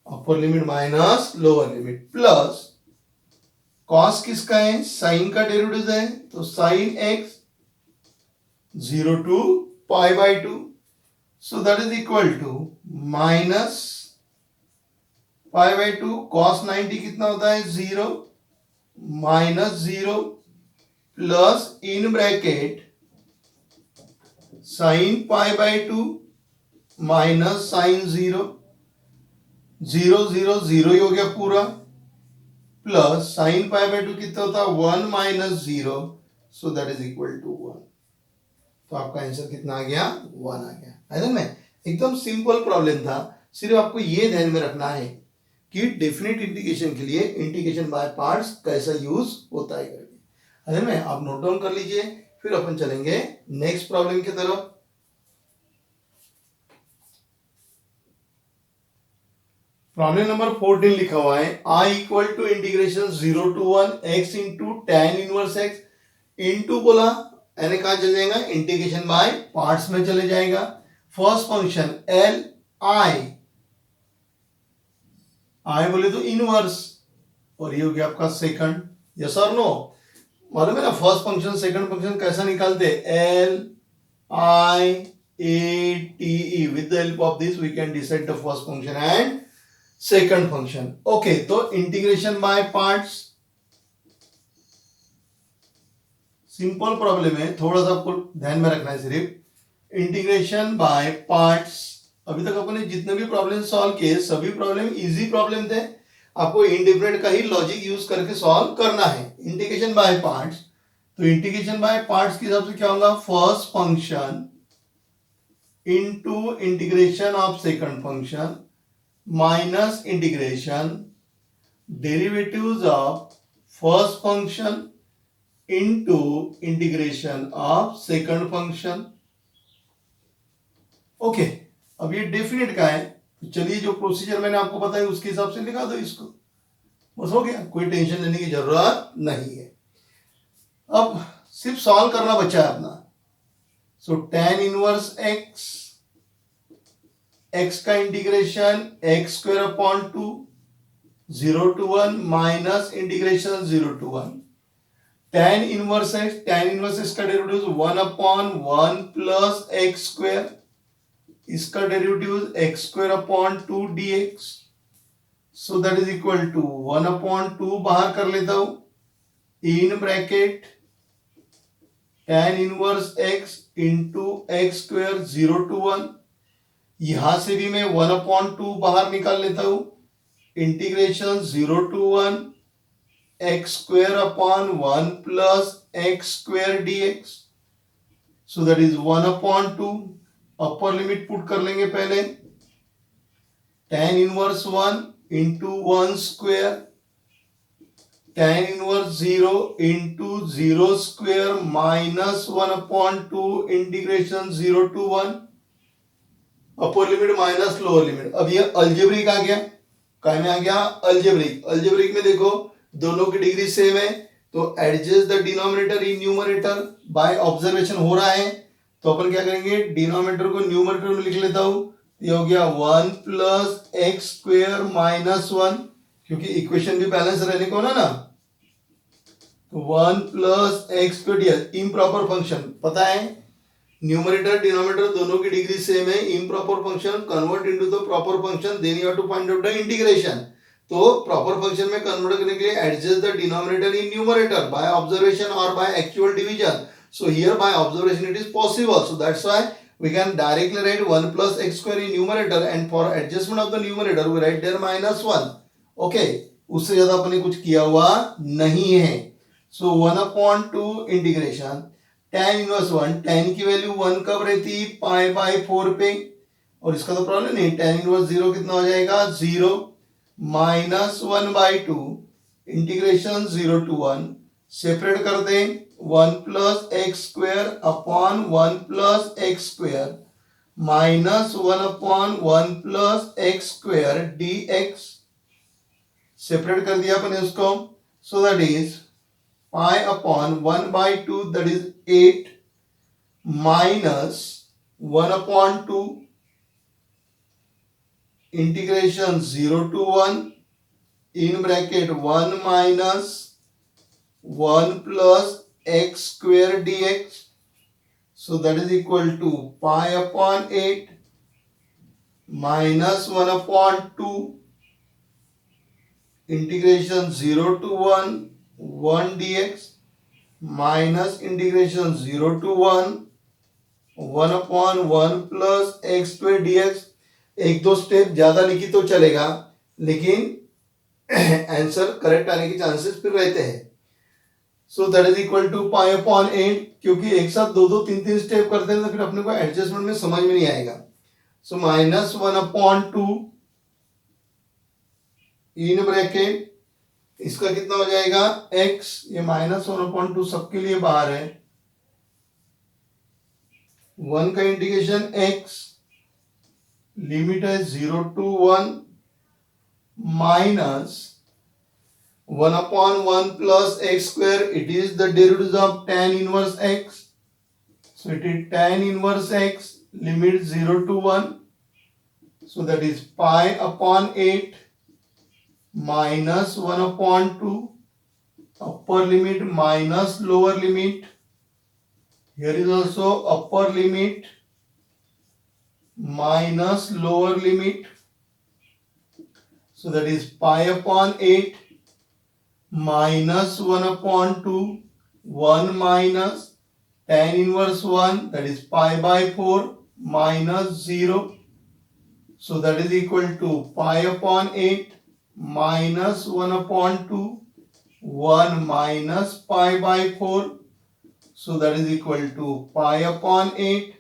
upper limit minus lower limit plus cos किसका है, साइन का डेरिवेटिव है, तो sine x 0 to π/2, so that is equal to minus π/2 cos 90 कितना होता है 0, minus 0 plus in bracket sine π/2 minus sine 0, 0 0 0 ही हो गया पूरा, प्लस साइन π/2 कितना होता है 1 minus 0, so that is equal to 1। तो आपका आंसर कितना आ गया, 1 आ गया। है ना, एकदम सिंपल प्रॉब्लम था। सिर्फ आपको ये ध्यान में रखना है कि डेफिनेट इंटीग्रेशन के लिए इंटीग्रेशन बाय पार्ट्स कैसा यूज होता है करके। है ना, आप नोट डाउन कर लीजिए, फिर अपन चलेंगे नेक्स्ट प्रॉब्लम की तरफ। प्रॉब्लम नंबर 14 लिखा हुआ है, I equal to integration 0 to 1 x into tan inverse x into बोला, यानी कहा चले जाएगा, इंटीग्रेशन बाय पार्ट्स में चले जाएगा। फर्स्ट फंक्शन L I बोले तो इनवर्स, और ये हो गया आपका सेकंड। यस और नो, मालूम है ना फर्स्ट फंक्शन सेकंड फंक्शन कैसा निकालते, L I A T E, with the help of this we can decide the first function and second function. Okay, तो integration by parts, simple problem है, थोड़ा सा आपको ध्यान में रखना है सिर्फ। इंटीग्रेशन बाय पार्ट्स, अभी तक अपने जितने भी प्रॉब्लम सॉल्व किए सभी प्रॉब्लम इजी प्रॉब्लम थे, आपको इंडिफरेंट का ही लॉजिक यूज करके सॉल्व करना है। इंटीग्रेशन बाय पार्ट्स, तो इंटीग्रेशन बाय पार्ट्स के हिसाब से क्या होगा, first function into integration of second function minus integration derivatives of first function into integration of second function. Okay, अब ये डेफिनेट का है, तो चलिए जो प्रोसीजर मैंने आपको बताया उसके हिसाब से लिखा दो इसको, बस हो गया, कोई टेंशन लेने की जरूरत नहीं है। अब सिर्फ सॉल्व करना बचा है अपना। सो tan इनवर्स x का integration x square upon 2 0 to 1 minus integration 0 to 1 tan inverse x का derivative 1 upon 1 plus x square, इसका derivative x square upon 2 dx, so that is equal to 1 upon 2 बाहर कर लेता हूं, in bracket tan inverse x into x square 0 to 1, यहां से भी मैं 1 अपॉन 2 बाहर निकाल लेता हूं, integration 0 to 1 x square upon 1 plus x square dx, so that is 1 upon 2, upper limit put कर लेंगे पहले, tan inverse 1 into 1 square, tan inverse 0 into 0 square minus 1 upon 2 integration 0 to 1, upper limit minus lower limit. अब ये अलजेब्रिक आ गया, काय में आ गया, अलजेब्रिक। अलजेब्रिक में देखो दोनों की डिग्री सेम है, तो adjust the denominator in numerator, by observation हो रहा है, तो अपन क्या करेंगे, डिनोमिनेटर को न्यूमरेटर में लिख लेता हूं, ये हो गया 1 प्लस एक्स स्क्वायर माइनस 1, क्योंकि इक्वेशन भी बैलेंस रहने को ना, 1 plus x square, improper function पता है, न्यूमरेटर डिनोमिनेटर दोनों की डिग्री सेम है, improper function convert into the proper function, then you have to find out the integration. तो प्रॉपर फंक्शन में कन्वर्ट करने के लिए adjust the denominator in numerator by observation और by actual division, so here by observation it is possible, so that's why we can directly write 1 plus x square in numerator, and for adjustment of the numerator we write there minus 1. okay, उससे ज्यादा अपने कुछ किया हुआ नहीं है। so 1 upon 2 integration tan inverse 1, tan की वैल्यू 1 कब रहती, पाई बाय 4 पे, और इसका तो प्रॉब्लम नहीं, tan इनवर्स 0 कितना हो जाएगा, 0 minus 1 by 2 integration 0 to 1, separate कर दें, 1 plus x square upon 1 plus x square minus 1 upon 1 plus x square dx, separate कर दिया अपने उसको, सो that is pi upon 1 by 2 that is 8 minus 1 upon 2 integration 0 to 1 in bracket 1 minus 1 plus x square dx, so that is equal to pi upon 8 minus 1 upon 2 integration 0 to 1 dx minus integration 0 to 1 upon 1 plus x square dx। एक दो स्टेप ज्यादा लिखी तो चलेगा, लेकिन आंसर करेक्ट आने के चांसेस फिर रहते हैं। So that is equal to pi upon 8, क्योंकि एक साथ दो दो तीन तीन स्टेप करते हैं तो फिर अपने को एडजस्टमेंट में समझ में नहीं आएगा। So minus 1 upon 2 in bracket, इसका कितना हो जाएगा x, ये माइनस 1 अपॉन 2 सबके लिए बाहर है, 1 का इंटीग्रेशन x, लिमिट है 0 to 1 minus 1 upon 1 plus x square, it is the derivative of tan inverse x. So it is tan inverse x, limit 0 to 1. So that is pi upon 8 minus 1 upon 2, upper limit minus lower limit. Here is also upper limit minus lower limit. So that is pi upon 8 minus 1 upon 2, 1 minus tan inverse 1, that is pi by 4 minus 0. So that is equal to pi upon 8 minus 1 upon 2, 1 minus pi by 4. So that is equal to pi upon 8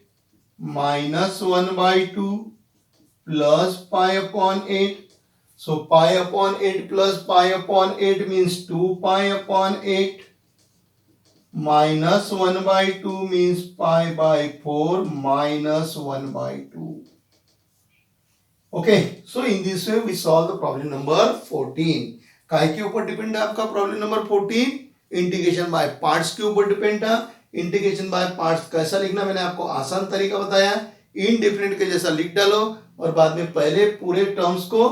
minus 1 by 2 plus pi upon 8. So pi upon 8 plus pi upon 8 means 2 pi upon 8 minus 1 by 2 means pi by 4 minus 1 by 2. Okay, so in this way we solve the problem number 14. काय के ऊपर डिपेंड है आपका problem number 14? Integration by parts के ऊपर डिपेंड है। इंटीग्रेशन बाय पार्ट्स कैसा लिखना मैंने आपको आसान तरीका बताया, इनडेफिनेट के जैसा लिख डालो और बाद में पहले पूरे टर्म्स को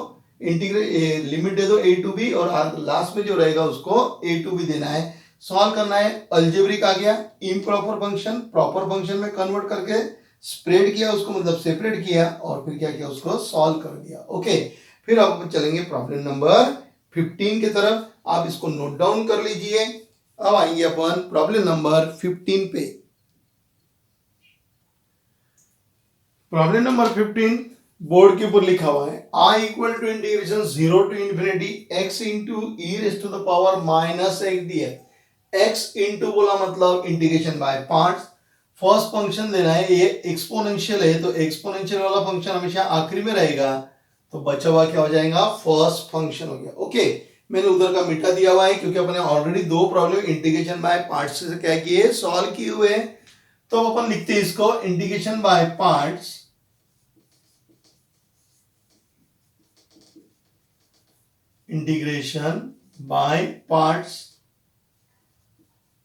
इंटीग्रेट लिमिट दे दो a टू b और लास्ट में जो रहेगा उसको a टू b देना है, सॉल्व करना है। अलजेब्रिक आ गया, इम्प्रॉपर फंक्शन प्रॉपर फंक्शन में कन्वर्ट करके स्प्रेड किया उसको, मतलब सेपरेट किया और फिर क्या किया उसको सॉल्व कर दिया। ओके, फिर अब चलेंगे प्रॉब्लम नंबर 15 की तरफ। आप इसको नोट डाउन कर लीजिए। अब आएंगे अपन प्रॉब्लम नंबर 15 पे। प्रॉब्लम नंबर 15 बोर्ड के ऊपर लिखा हुआ है i equal to integration 0 to infinity x into e raise to the power minus x dx। x into बोला मतलब integration by parts. First function देना है, ये एक्सपोनेंशियल है तो एक्सपोनेंशियल वाला फंक्शन हमेशा आखिरी में रहेगा, तो बचा हुआ क्या हो जाएगा फर्स्ट फंक्शन हो गया। ओके, मैंने उधर का मिटा दिया हुआ है क्योंकि अपने ऑलरेडी दो प्रॉब्लम इंटीग्रेशन बाय पार्ट्स से क्या किए सॉल्व किए हुए, तो अपन लिखते हैं इसको integration by parts integration by parts.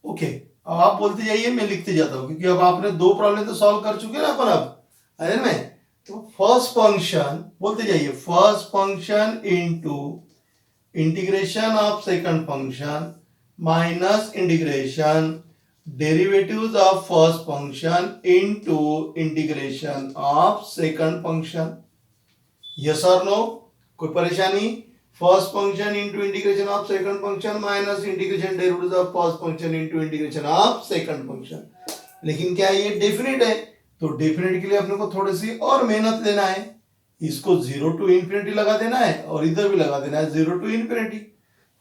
Okay, अब आप बोलते जाइए मैं लिखते जाता हूं क्योंकि अब आपने दो प्रॉब्लम तो सॉल्व कर चुके ना अपन अब है में। तो फर्स्ट फंक्शन बोलते जाइए, first function into integration of second function minus integration derivatives of first function into integration of second function. Yes और नो, कोई परेशानी? First function into integration of second function minus integration derivative of first function into integration of second function. लेकिन क्या ये डेफिनेट है? तो डेफिनेट के लिए अपने को थोड़ी सी और मेहनत लेना है, इसको 0 टू इंफिनिटी लगा देना है और इधर भी लगा देना है 0 टू इंफिनिटी।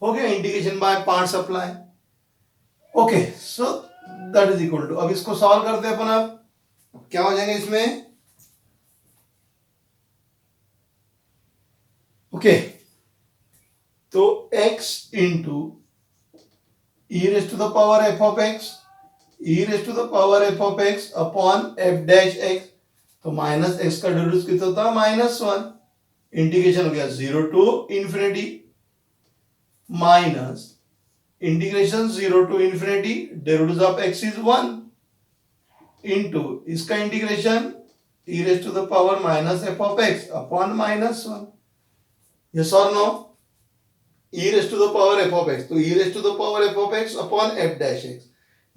हो गया integration by parts apply. Okay, so that is equal to, अब इसको सॉल्व करते हैं अपन। अब क्या हो जाएगा इसमें? ओके, तो x into e raise to the power f of x, e raise to the power f of x upon f dash x, तो माइनस एक्स का डेरिवेटिव कितना होता है -1। इंटीग्रेशन हो गया 0 to infinity minus integration 0 to infinity derivative of x is 1 into इसका integration e raise to the power minus f of x upon -1। Yes और no? e raise to the power f of x, तो e raise to the power f of x upon f dash x.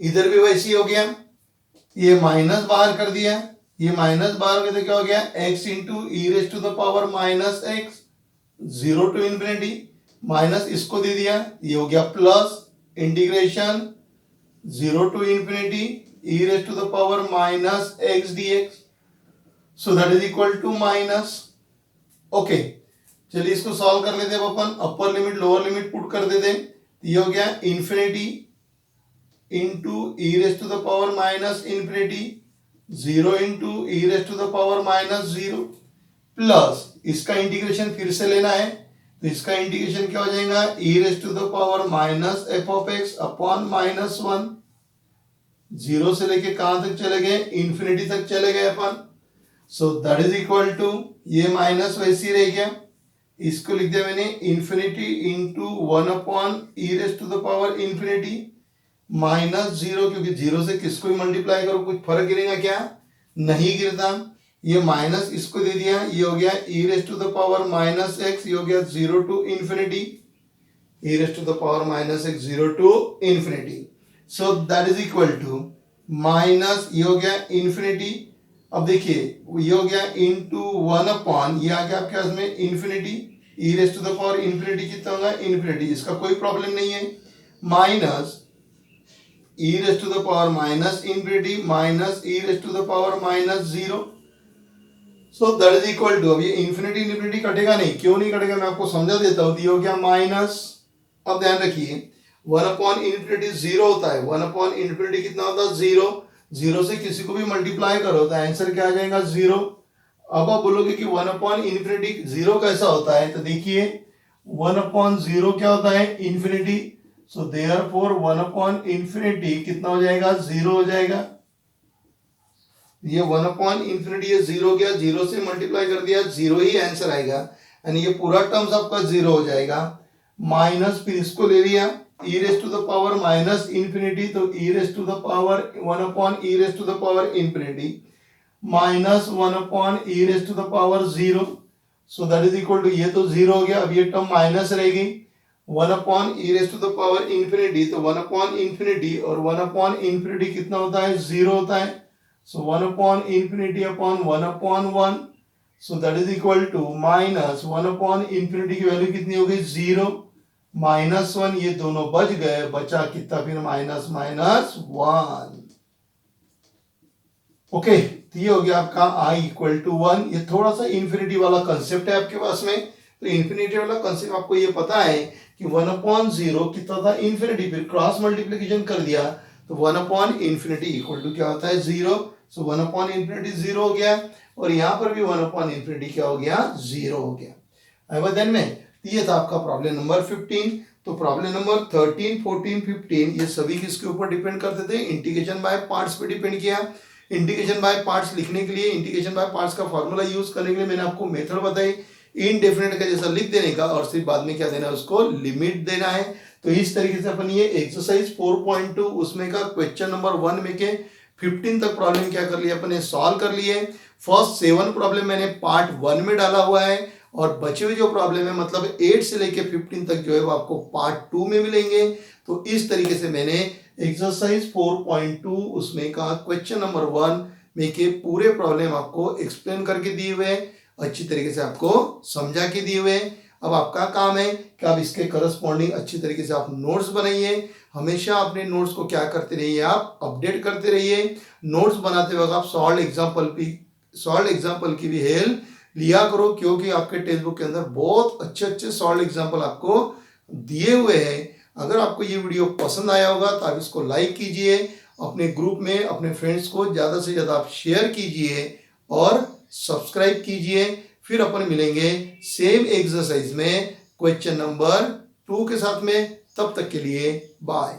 इधर भी वैसे ही हो गया, ये माइनस बाहर कर दिया, ये माइनस बाहर कर दिया, क्या हो गया x into e raise to the power minus x 0 to infinity minus इसको दे दिया, ये हो गया plus integration 0 to infinity e raise to the power minus x dx। So that is equal to minus. Okay, चलिए इसको सॉल्व कर लेते हैं अपन। Upper limit lower limit put कर देते हैं, ये हो गया infinity into e raise to the power minus infinity, 0 into e raise to the power minus 0 plus इसका इंटीग्रेशन फिर से लेना है, तो इसका इंटीग्रेशन क्या हो जाएगा, e raise to the power minus f of x upon minus 1, 0 से लेके कहां तक चले गए, इंफिनिटी तक चले गए अपन। So that is equal to, ये माइनस वैसे ही रह गया, इसको लिख दिया मैंने infinity into 1 upon e raise to the power infinity minus 0, क्योंकि 0 से किसको भी मल्टीप्लाई करो कुछ फर्क गिरेगा क्या, नहीं गिरता। ये माइनस इसको दे दिया, ये हो गया e raise to the power minus x, ये हो गया 0 to infinity, e raise to the power minus x 0 to infinity. So that is equal to minus, ये हो गया इंफिनिटी, अब देखिए ये हो गया इंटू 1 अपॉन, ये आ गया आपके पास में infinity, e raise to the power infinity कितना होगा, इंफिनिटी, इसका कोई प्रॉब्लम नहीं है, minus e raise to the power minus infinity minus e raise to the power minus 0। So that is equal to, अब ये इंफिनिटी इंफिनिटी कटेगा नहीं, क्यों नहीं कटेगा मैं आपको समझा देता हूं। ये हो गया माइनस, अब ध्यान रखिए 1 अपॉन इंफिनिटी 0 होता है, 1 अपॉन इंफिनिटी कितना होता है 0, 0 से किसी को भी मल्टीप्लाई करो तो आंसर क्या आ जाएगा 0। अब आप बोलोगे कि 1 अपॉन इंफिनिटी 0 कैसा होता है, तो देखिए 1 अपॉन 0 क्या होता है, infinity, so therefore 1 upon infinity कितना हो जाएगा, 0 हो जाएगा। ये 1 अपॉन इंफिनिटी ये 0 हो गया, 0 से मल्टीप्लाई कर दिया, 0 ही आंसर आएगा, यानी ये पूरा टर्म्स आपका 0 हो जाएगा। माइनस फिर इसको ले लिया, e raise to the power minus infinity, तो e raise to the power 1 upon e raise to the power infinity minus 1 upon e raise to the power 0, so that is equal to, ये तो 0 हो गया, अब ये टर्म माइनस रहेगी, 1 upon e raise to the power infinity, तो 1 अपॉन इंफिनिटी और 1 अपॉन इंफिनिटी कितना होता है, 0 होता है, so 1 upon infinity upon 1 upon 1, so that is equal to minus 1 upon infinity की वैल्यू कितनी हो गई 0 माइनस 1, ये दोनों बच गए, बचा कितना फिर माइनस माइनस 1। ओके, तो ये हो गया आपका i इक्वल टू 1। ये थोड़ा सा इंफिनिटी वाला कंसेप्ट है आपके पास में, तो इंफिनिटी वाला कंसेप्ट आपको ये पता है कि 1 अपॉन 0 कितना था इंफिनिटी, फिर क्रॉस मल्टीप्लिकेशन कर दिया तो 1 अपॉन इंफिनिटी इक्वल टू क्या होता है 0, सो 1 अपॉन इंफिनिटी 0 हो गया, और यहां पर भी 1 अपॉन इंफिनिटी क्या हो गया 0 हो गया। आई ध्यान में, ये था आपका प्रॉब्लम नंबर 15। तो प्रॉब्लम नंबर 13, 14, 15 ये सभी किसके ऊपर डिपेंड करते थे, इंटीग्रेशन बाय पार्ट्स पे डिपेंड किया। इंटीग्रेशन बाय पार्ट्स लिखने के लिए, इंटीग्रेशन बाय पार्ट्स का फॉर्मूला यूज करने के लिए मैंने आपको मेथड बताई, इनडेफिनेट का जैसा लिख देने का, और सिर्फ बाद में क्या देना है उसको लिमिट देना है। तो इस तरीके से अपन ये एक्सरसाइज 4.2 उसमें का क्वेश्चन नंबर 1 में के 15 तक प्रॉब्लम क्या कर लिया अपन ने, सॉल्व कर लिए। फर्स्ट 7 प्रॉब्लम मैंने पार्ट 1 में डाला हुआ है, और बचे हुए जो प्रॉब्लम है मतलब 8 से लेके 15 तक जो है वो आपको पार्ट 2 में मिलेंगे। तो इस तरीके से मैंने एक्सरसाइज 4.2 उसमें का क्वेश्चन नंबर 1 में के पूरे प्रॉब्लम आपको एक्सप्लेन करके दिए हुए, अच्छी तरीके से आपको समझा के दिए हुए। अब आपका काम है कि आप इसके करस्पॉन्डिंग अच्छी तरीके से आप नोट्स बनाइए। हमेशा अपने नोट्स को क्या करते रहिए, आप अपडेट करते रहिए। नोट्स बनाते वक्त आप सॉल्व एग्जाम्पल की भी हेल्प लिया करो, क्योंकि आपके टेक्स्ट बुक के अंदर बहुत अच्छे अच्छे सॉल्व एग्जाम्पल आपको दिए हुए हैं। अगर आपको ये वीडियो पसंद आया होगा तो आप इसको लाइक कीजिए, अपने ग्रुप में अपने फ्रेंड्स को ज़्यादा से ज़्यादा आप शेयर कीजिए और सब्सक्राइब कीजिए। फिर अपन मिलेंगे सेम एक्सरसाइज में क्वेश्चन नंबर 2 के साथ में, तब तक के लिए बाय।